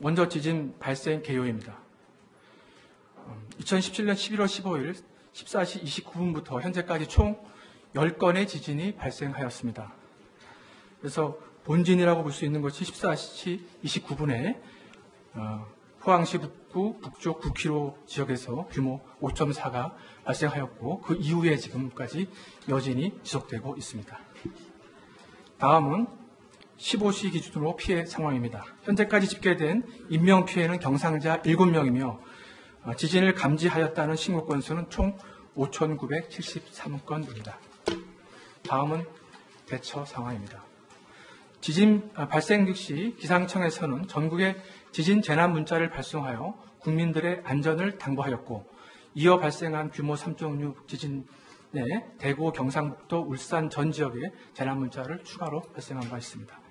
먼저 지진 발생 개요입니다. 2017년 11월 15일 14시 29분부터 현재까지 총 10건의 지진이 발생하였습니다. 그래서 본진이라고 볼 수 있는 것이 14시 29분에 포항시 북부 북쪽 9km 지역에서 규모 5.4가 발생하였고 그 이후에 지금까지 여진이 지속되고 있습니다. 다음은 15시 기준으로 피해 상황입니다. 현재까지 집계된 인명피해는 경상자 7명이며 지진을 감지하였다는 신고 건수는 총 5,973건입니다. 다음은 대처 상황입니다. 지진 발생 즉시 기상청에서는 전국에 지진 재난 문자를 발송하여 국민들의 안전을 당부하였고 이어 발생한 규모 3.6 지진에 대구, 경상북도, 울산 전 지역에 재난 문자를 추가로 발송한 바 있습니다.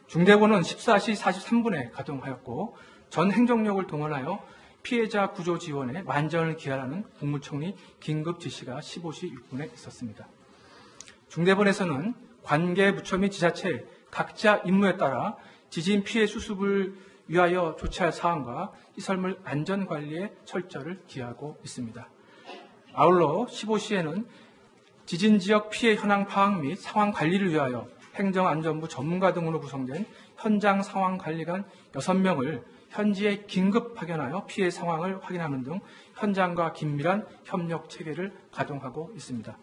중대본은 14시 43분에 가동하였고 전 행정력을 동원하여 피해자 구조 지원에 만전을 기하라는 국무총리 긴급 지시가 15시 6분에 있었습니다. 중대본에서는 관계 부처 및 지자체 각자 임무에 따라 지진 피해 수습을 위하여 조치할 사항과 시설물 안전 관리에 철저를 기하고 있습니다. 아울러 15시에는 지진 지역 피해 현황 파악 및 상황 관리를 위하여 행정안전부 전문가 등으로 구성된 현장 상황 관리관 6명을 현지에 긴급 파견하여 피해 상황을 확인하는 등 현장과 긴밀한 협력 체계를 가동하고 있습니다.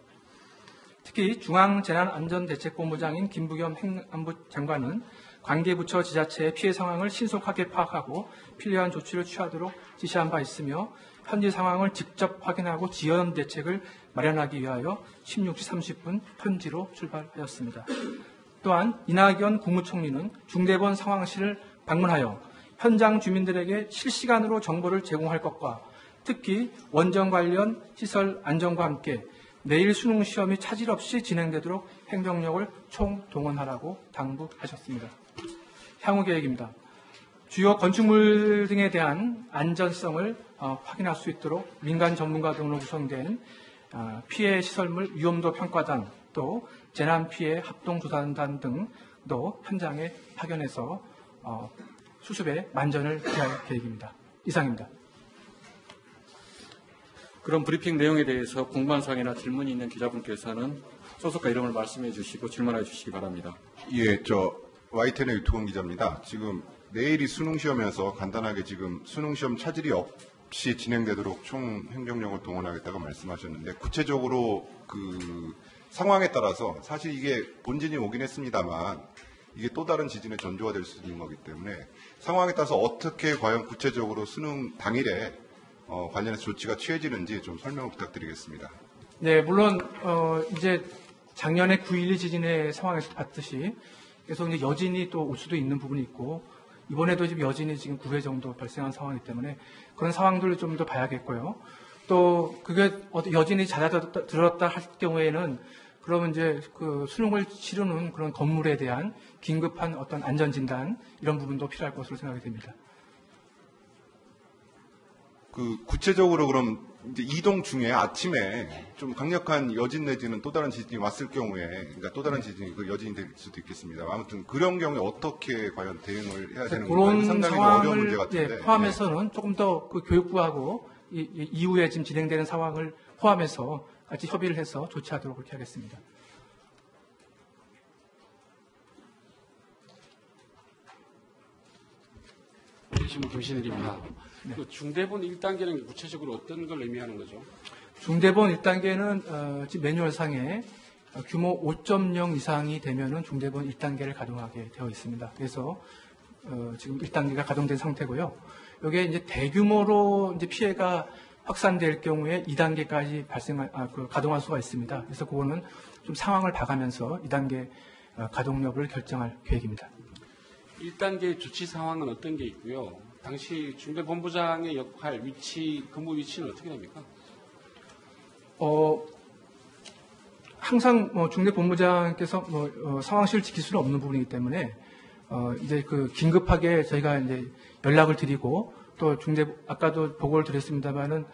특히 중앙재난안전대책본부장인 김부겸 행안부 장관은 관계부처 지자체의 피해 상황을 신속하게 파악하고 필요한 조치를 취하도록 지시한 바 있으며 현지 상황을 직접 확인하고 지연 대책을 마련하기 위하여 16시 30분 현지로 출발하였습니다. 또한 이낙연 국무총리는 중대본 상황실을 방문하여 현장 주민들에게 실시간으로 정보를 제공할 것과 특히 원전 관련 시설 안전과 함께 내일 수능 시험이 차질 없이 진행되도록 행정력을 총동원하라고 당부하셨습니다. 향후 계획입니다. 주요 건축물 등에 대한 안전성을 확인할 수 있도록 민간 전문가 등으로 구성된 피해 시설물 위험도 평가단 또 재난피해 합동조사단 등도 현장에 파견해서 수습에 만전을 기할 계획입니다. 이상입니다. 그럼 브리핑 내용에 대해서 궁금한 사항이나 질문이 있는 기자분께서는 소속과 이름을 말씀해 주시고 질문해 주시기 바랍니다. 예, YTN의 유튜브 기자입니다. 지금 내일이 수능시험이어서 간단하게 지금 수능시험 차질이 없이 진행되도록 총 행정력을 동원하겠다고 말씀하셨는데 구체적으로 그 상황에 따라서 사실 이게 본진이 오긴 했습니다만 이게 또 다른 지진의 전조가 될 수 있는 거기 때문에 상황에 따라서 어떻게 과연 구체적으로 수능 당일에 관련해서 조치가 취해지는지 좀 설명을 부탁드리겠습니다. 네, 물론 이제 작년에 9.12 지진의 상황에서 봤듯이 계속 이제 여진이 또 올 수도 있는 부분이 있고 이번에도 지금 여진이 지금 9회 정도 발생한 상황이기 때문에 그런 상황들을 좀 더 봐야겠고요. 또 그게 여진이 잦아들었다 할 경우에는 그러면 이제 그 수능을 치르는 그런 건물에 대한 긴급한 어떤 안전 진단 이런 부분도 필요할 것으로 생각이 됩니다. 그 구체적으로 그럼 이제 이동 중에 아침에 좀 강력한 여진 내지는 또 다른 지진이 왔을 경우에 그러니까 또 다른 지진이 그 여진이 될 수도 있겠습니다. 아무튼 그런 경우에 어떻게 과연 대응을 해야 되는 건가요? 그런 상당히 어려운 문제 상황을 같은데. 포함해서는 조금 더 그 교육부하고 이후에 지금 진행되는 상황을 포함해서 같이 협의를 해서 조치하도록 그렇게 하겠습니다. 신문 김신일입니다. 네. 그 중대본 1단계는 구체적으로 어떤 걸 의미하는 거죠? 중대본 1단계는 지금 매뉴얼상에 규모 5.0 이상이 되면은 중대본 1단계를 가동하게 되어 있습니다. 그래서 지금 1단계가 가동된 상태고요. 여기에 이제 대규모로 이제 피해가 확산될 경우에 2단계까지 가동할 수가 있습니다. 그래서 그거는 좀 상황을 봐가면서 2단계 가동력을 결정할 계획입니다. 1단계 조치 상황은 어떤 게 있고요? 당시 중대본부장의 역할, 근무 위치는 어떻게 됩니까? 항상 중대본부장께서 상황실을 지킬 수는 없는 부분이기 때문에 이제 그 긴급하게 저희가 이제 연락을 드리고 또 아까도 보고를 드렸습니다만은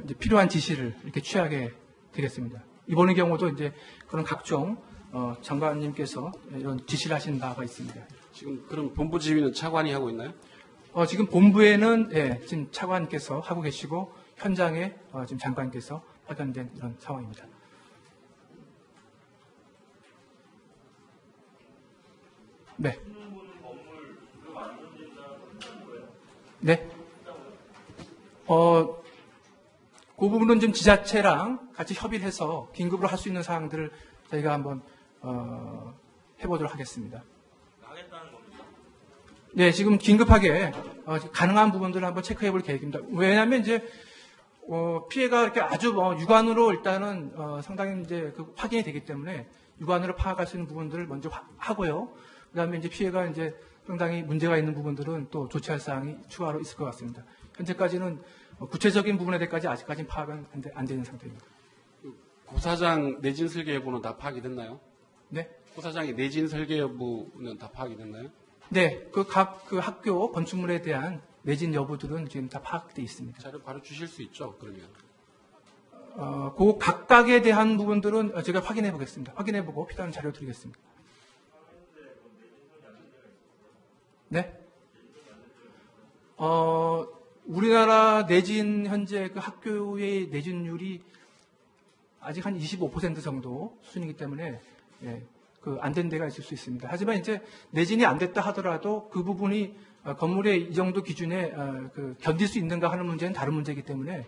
이제 필요한 지시를 이렇게 취하게 되겠습니다. 이번의 경우도 이제 그런 각종 장관님께서 이런 지시를 하신 바가 있습니다. 지금 그럼 본부 지휘는 차관이 하고 있나요? 지금 본부에는 지금 차관께서 하고 계시고 현장에 지금 장관께서 파견된 이런 상황입니다. 네. 네. 그 부분은 좀 지자체랑 같이 협의를 해서 긴급으로 할 수 있는 사항들을 저희가 한번 해보도록 하겠습니다. 네, 지금 긴급하게 가능한 부분들을 한번 체크해 볼 계획입니다. 왜냐하면 이제 피해가 이렇게 아주 육안으로 일단은 상당히 이제 확인이 되기 때문에 육안으로 파악할 수 있는 부분들을 먼저 하고요. 그다음에 이제 피해가 이제 상당히 문제가 있는 부분들은 또 조치할 사항이 추가로 있을 것 같습니다. 현재까지는 구체적인 부분에 대해서까지 아직까지는 파악은 안 되는 상태입니다. 고사장 내진 설계 여부는 다 파악이 됐나요? 네. 고사장의 내진 설계 여부는 다 파악이 됐나요? 네. 각 학교 건축물에 대한 내진 여부들은 지금 다 파악되어 있습니다. 자료 바로 주실 수 있죠, 그러면? 그 각각에 대한 부분들은 제가 확인해 보겠습니다. 확인해 보고 필요한 자료 드리겠습니다. 네. 우리나라 내진 현재 그 학교의 내진율이 아직 한 25% 정도 수준이기 때문에 안 된 데가 있을 수 있습니다. 하지만 이제 내진이 안 됐다 하더라도 그 부분이 건물의 이 정도 기준에 견딜 수 있는가 하는 문제는 다른 문제이기 때문에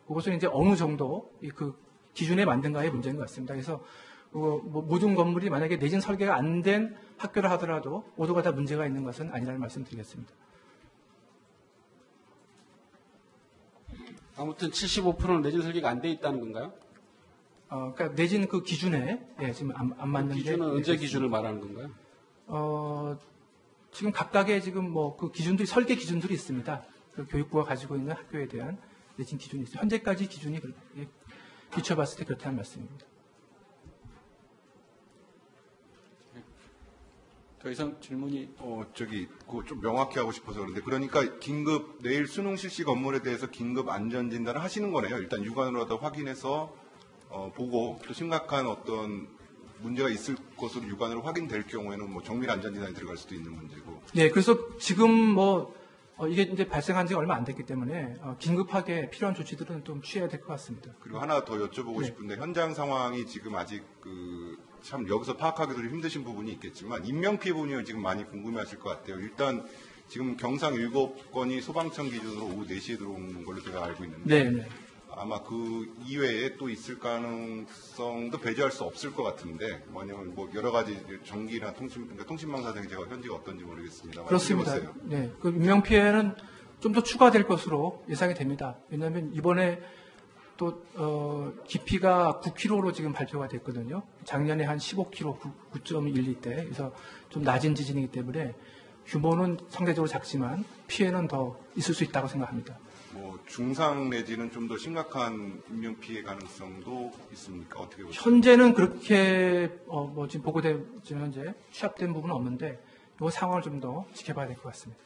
그것은 이제 어느 정도 그 기준에 맞는가의 문제인 것 같습니다. 그래서 모든 건물이 만약에 내진 설계가 안 된 학교라 하더라도 모두가 다 문제가 있는 것은 아니라는 말씀 드리겠습니다. 아무튼 75%는 내진 설계가 안 돼 있다는 건가요? 그러니까 내진 그 기준에 지금 안 맞는 기준은 언제 기준을 말하는 건가요? 지금 각각의 지금 그 기준들이 설계 기준들이 있습니다. 그 교육부가 가지고 있는 학교에 대한 내진 기준이 있습니다. 현재까지 기준이 비춰봤을 때 그렇다는 말씀입니다. 더 이상 질문이 그거 좀 명확히 하고 싶어서 그런데, 그러니까 긴급 내일 수능 실시 건물에 대해서 긴급 안전 진단을 하시는 거네요. 일단 육안으로도 확인해서 보고 또 심각한 어떤 문제가 있을 것으로 육안으로 확인될 경우에는 정밀 안전 진단이 들어갈 수도 있는 문제고. 네, 그래서 지금 이게 이제 발생한 지 얼마 안 됐기 때문에 긴급하게 필요한 조치들은 좀 취해야 될 것 같습니다. 그리고 하나 더 여쭤보고 네. 싶은데, 현장 상황이 지금 아직 참 여기서 파악하기도 좀 힘드신 부분이 있겠지만 인명피해 부분이 지금 많이 궁금해하실 것 같아요. 일단 지금 경상 7건이 소방청 기준으로 오후 4시에 들어온 걸로 제가 알고 있는데, 네. 아마 그 이외에 또 있을 가능성도 배제할 수 없을 것 같은데, 왜냐면 여러 가지 전기나 통신망사 등 제가 현지가 어떤지 모르겠습니다. 그렇습니다. 해보세요. 네, 그 인명 피해는 좀 더 추가될 것으로 예상이 됩니다. 왜냐하면 이번에 또 깊이가 9km로 지금 발표가 됐거든요. 작년에 한 15km, 9.12 대. 그래서 좀 낮은 지진이기 때문에 규모는 상대적으로 작지만 피해는 더 있을 수 있다고 생각합니다. 중상 내지는 좀 더 심각한 인명 피해 가능성도 있습니까? 어떻게 보십니까? 현재는 그렇게 지금 보고된 현재 취합된 부분은 없는데 이 상황을 좀 더 지켜봐야 될 것 같습니다.